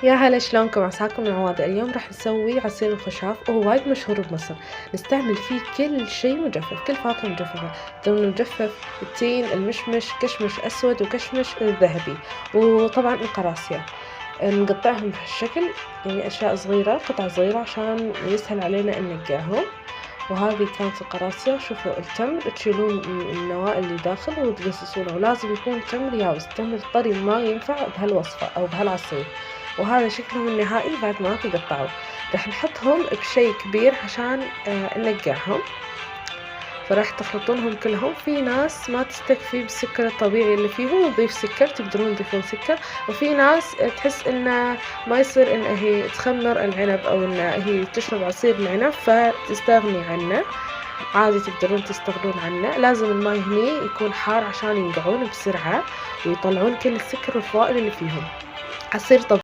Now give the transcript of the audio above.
يا هلا، شلونكم؟ عساكم العوادة. اليوم راح نسوي عصير الخشاف وهو وايد مشهور بمصر. نستعمل فيه كل شيء مجفف، كل فاكهة مجففة، تمر مجفف، التين، المشمش، كشمش أسود وكشمش ذهبي، وطبعا القراصية. نقطعهم بهالشكل، يعني أشياء صغيرة، قطع صغيرة عشان يسهل علينا أن نقعهم. وهذه كانت القراصية. شوفوا التمر، تشيلون النواة اللي داخل وتقصصونه، ولازم يكون تمر يابس، تمر طري ما ينفع بهالوصفة أو بهالعصير. وهذا شكلهم النهائي بعد ما تقطعوا. راح نحطهم بشي كبير عشان ننقعهم. فراح تخلطونهم كلهم. في ناس ما تستكفي بالسكر الطبيعي اللي فيهم وتضيف سكر، تقدرون تضيفون سكر. وفي ناس تحس انه ما يصير ان هي تخمر العنب او ان هي تشرب عصير العنب فتستغني عنه. عادي تقدرون تستغنون عنه. لازم الماي هني يكون حار عشان ينقعون بسرعة ويطلعون كل السكر والفوائد اللي فيهم. عصير طبيعي.